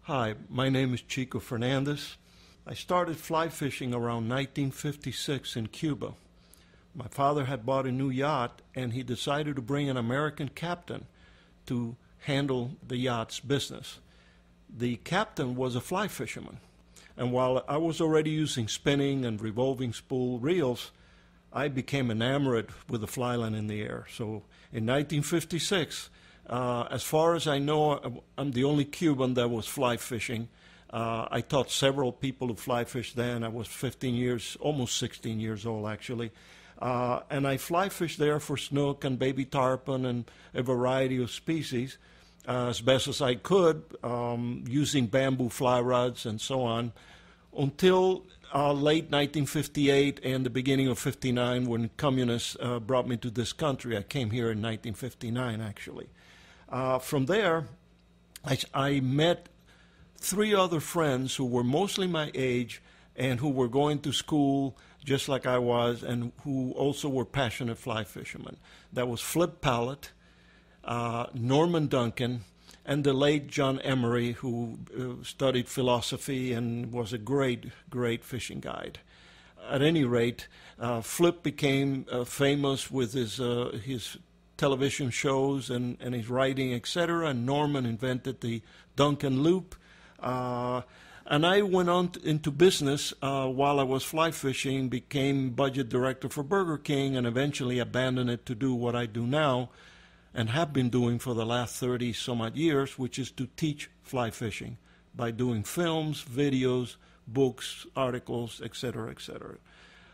Hi, my name is Chico Fernandez. I started fly fishing around 1956 in Cuba. My father had bought a new yacht, and he decided to bring an American captain to handle the yacht's business. The captain was a fly fisherman, and while I was already using spinning and revolving spool reels, I became enamored with the fly line in the air. So in 1956, as far as I know, I'm the only Cuban that was fly fishing. I taught several people to fly fish then. I was 15 years, almost 16 years old actually. And I fly fished there for snook and baby tarpon and a variety of species as best as I could, using bamboo fly rods and so on, until late 1958 and the beginning of 59 when communists brought me to this country. I came here in 1959 actually. From there, I met three other friends who were mostly my age and who were going to school just like I was, and who also were passionate fly fishermen. That was Flip Pallett, Norman Duncan, and the late John Emery, who studied philosophy and was a great, great fishing guide. At any rate, Flip became famous with his television shows and his writing, etc., and Norman invented the Duncan loop. And I went on into business while I was fly fishing, became budget director for Burger King, and eventually abandoned it to do what I do now and have been doing for the last 30-some-odd years, which is to teach fly fishing by doing films, videos, books, articles, etc., etc.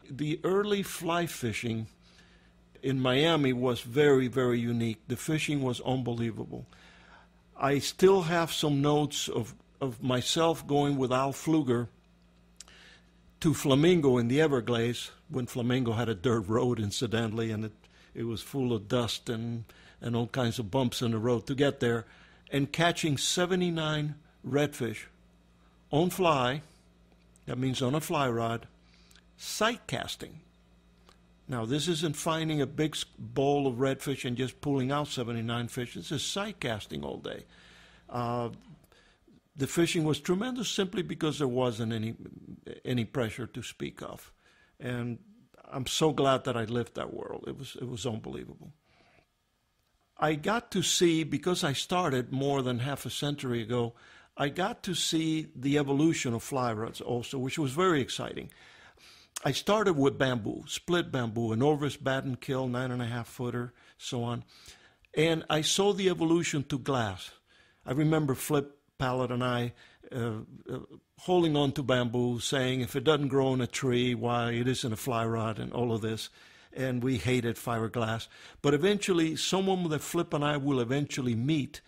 The early fly fishing in Miami was very, very unique. The fishing was unbelievable. I still have some notes of myself going with Al Pfluger to Flamingo in the Everglades, when Flamingo had a dirt road, incidentally, and it was full of dust and all kinds of bumps in the road to get there, and catching 79 redfish on fly, that means on a fly rod, sight casting. Now, this isn't finding a big bowl of redfish and just pulling out 79 fish. This is sight casting all day. The fishing was tremendous simply because there wasn't any pressure to speak of. And I'm so glad that I lived that world. It was unbelievable. I got to see, because I started more than half a century ago, I got to see the evolution of fly rods also, which was very exciting. I started with bamboo, split bamboo, an Orvis Batten Kill, 9.5-footer, so on. And I saw the evolution to glass. I remember Flip Pallett and I holding on to bamboo, saying if it doesn't grow on a tree, why, it isn't a fly rod, and all of this. And we hated fiberglass. But eventually, someone that Flip and I will eventually meet,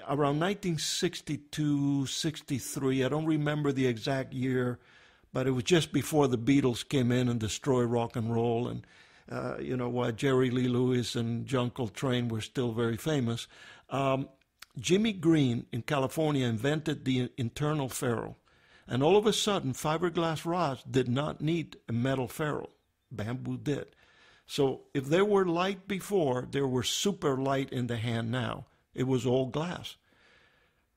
around 1962, 63, I don't remember the exact year, but it was just before the Beatles came in and destroyed rock and roll, and while Jerry Lee Lewis and John Coltrane were still very famous. Jimmy Green in California invented the internal ferrule, and all of a sudden fiberglass rods did not need a metal ferrule. Bamboo did. So if they were light before, they were super light in the hand now. It was all glass.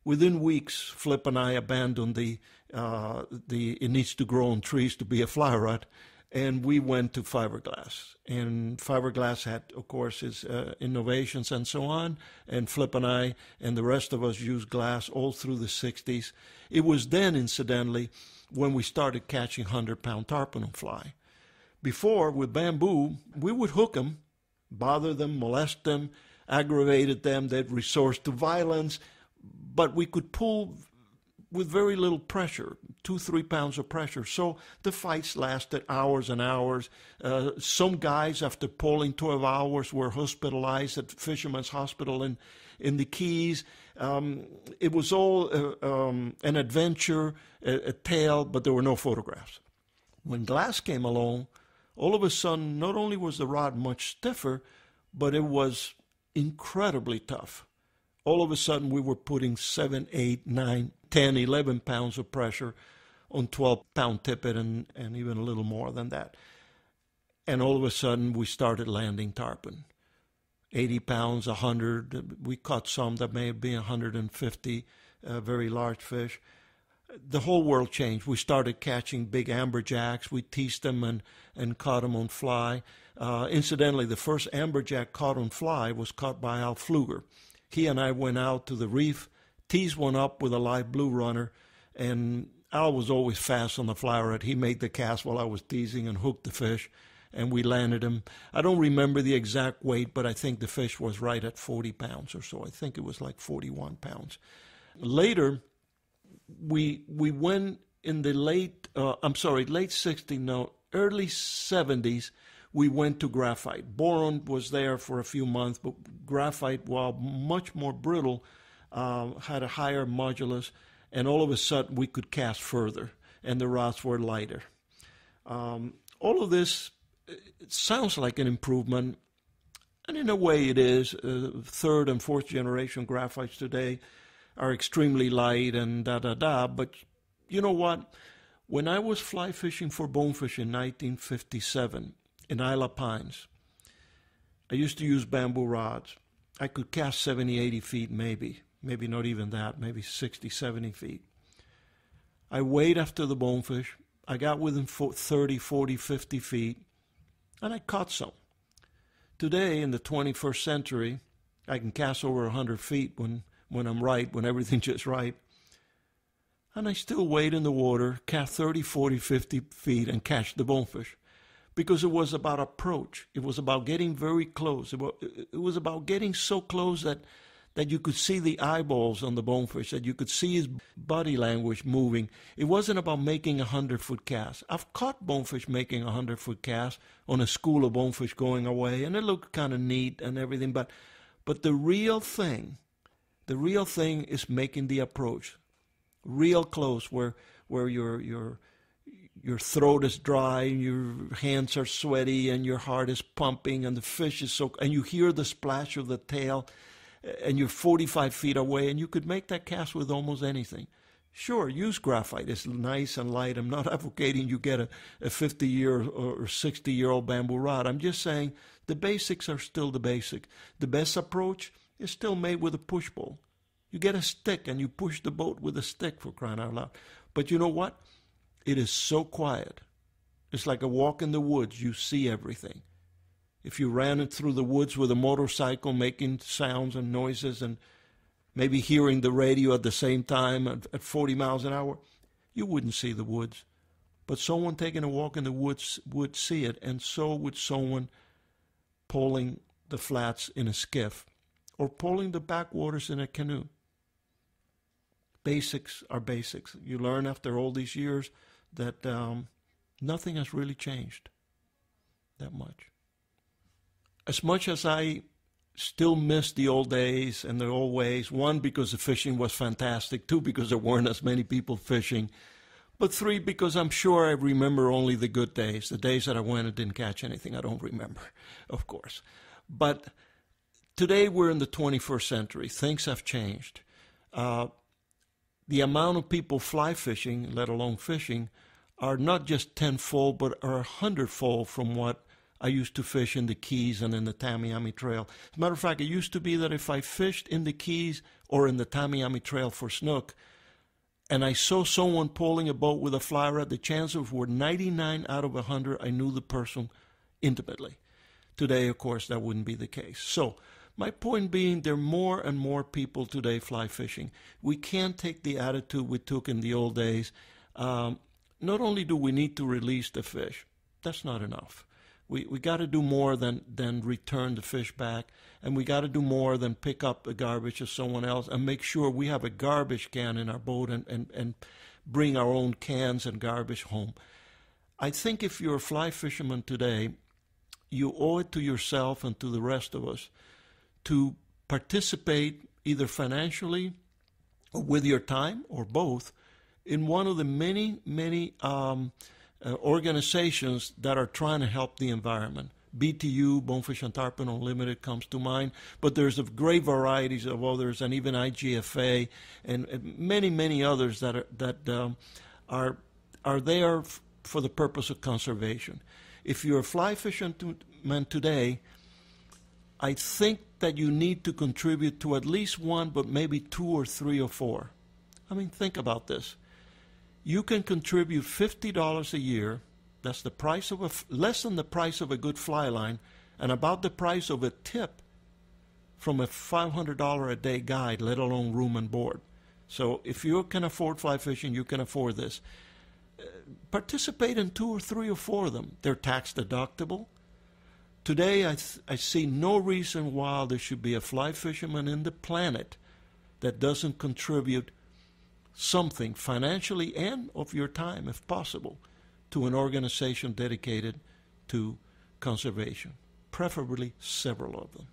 Within weeks, Flip and I abandoned the it needs to grow on trees to be a fly rod, and we went to fiberglass. And fiberglass had, of course, its innovations and so on. And Flip and I and the rest of us used glass all through the 60s. It was then, incidentally, when we started catching 100-pound tarpon on fly. Before, with bamboo, we would hook them, bother them, molest them, aggravated them. They'd resort to violence. But we could pull with very little pressure, 2-3 pounds of pressure. So the fights lasted hours and hours. Some guys, after pulling 12 hours, were hospitalized at Fisherman's Hospital in the Keys. It was all an adventure, a tale, but there were no photographs. When glass came along, all of a sudden, not only was the rod much stiffer, but it was incredibly tough. All of a sudden, we were putting 7, 8, 9, 10, 11 pounds of pressure on 12-pound tippet and even a little more than that. And all of a sudden, we started landing tarpon. 80 pounds, 100. We caught some that may have been 150, very large fish. The whole world changed. We started catching big amberjacks. We teased them and caught them on fly. Incidentally, the first amberjack caught on fly was caught by Al Pfluger. He and I went out to the reef, teased one up with a live blue runner, and Al was always fast on the fly rod. He made the cast while I was teasing and hooked the fish, and we landed him. I don't remember the exact weight, but I think the fish was right at 40 pounds or so. I think it was like 41 pounds. Later, we went in the late 60s, no, early 70s, we went to graphite. Boron was there for a few months, but graphite, while much more brittle, had a higher modulus, and all of a sudden we could cast further, and the rods were lighter. All of this, it sounds like an improvement, and in a way it is. Third and fourth generation graphites today are extremely light and but you know what? When I was fly fishing for bonefish in 1957 in Isla Pines, I used to use bamboo rods. I could cast 70, 80 feet maybe not even that, maybe 60, 70 feet. I weighed after the bonefish. I got within 30, 40, 50 feet, and I caught some. Today, in the 21st century, I can cast over 100 feet when I'm right, when everything's just right. And I still wade in the water, cast 30, 40, 50 feet, and catch the bonefish. Because it was about approach. It was about getting very close. It was about getting so close that you could see the eyeballs on the bonefish, that you could see his body language moving. It wasn't about making a 100-foot cast. I've caught bonefish making a 100-foot cast on a school of bonefish going away, and it looked kind of neat and everything. But the real thing is making the approach real close, where your throat is dry, and your hands are sweaty, and your heart is pumping, and the fish is and you hear the splash of the tail, and you're 45 feet away, and you could make that cast with almost anything. Sure, use graphite. It's nice and light. I'm not advocating you get a 50-year or 60-year-old bamboo rod. I'm just saying the basics are still the basic. The best approach is still made with a push pole. You get a stick and you push the boat with a stick, for crying out loud. But you know what? It is so quiet. It's like a walk in the woods. You see everything. If you ran it through the woods with a motorcycle making sounds and noises and maybe hearing the radio at the same time at 40 miles an hour, you wouldn't see the woods. But someone taking a walk in the woods would see it, and so would someone poling the flats in a skiff or poling the backwaters in a canoe. Basics are basics. You learn after all these years that nothing has really changed that much. As much as I still miss the old days and the old ways, one, because the fishing was fantastic, two, because there weren't as many people fishing, but three, because I'm sure I remember only the good days, the days that I went and didn't catch anything. I don't remember, of course. But today we're in the 21st century. Things have changed. The amount of people fly fishing, let alone fishing, are not just tenfold, but are 100-fold from what I used to fish in the Keys and in the Tamiami Trail. As a matter of fact, it used to be that if I fished in the Keys or in the Tamiami Trail for snook, and I saw someone pulling a boat with a fly rod, the chances were 99 out of 100 I knew the person intimately. Today, of course, that wouldn't be the case. So, my point being, there are more and more people today fly fishing. We can't take the attitude we took in the old days. Not only do we need to release the fish, that's not enough. We got to do more than return the fish back, and we got to do more than pick up the garbage of someone else and make sure we have a garbage can in our boat and bring our own cans and garbage home. I think if you're a fly fisherman today, you owe it to yourself and to the rest of us to participate either financially or with your time or both in one of the many organizations that are trying to help the environment. BTU, Bonefish and Tarpon Unlimited, comes to mind, but there's a great varieties of others, and even IGFA and many others that are there for the purpose of conservation. If you're a fly fisherman today, I think that you need to contribute to at least one, but maybe two or three or four. I mean, think about this. You can contribute $50 a year. That's the price of less than the price of a good fly line, and about the price of a tip from a $500 a day guide, let alone room and board. So if you can afford fly fishing, you can afford this. Participate in two or three or four of them. They're tax deductible. Today, I see no reason why there should be a fly fisherman in the planet that doesn't contribute something financially and of your time, if possible, to an organization dedicated to conservation, preferably several of them.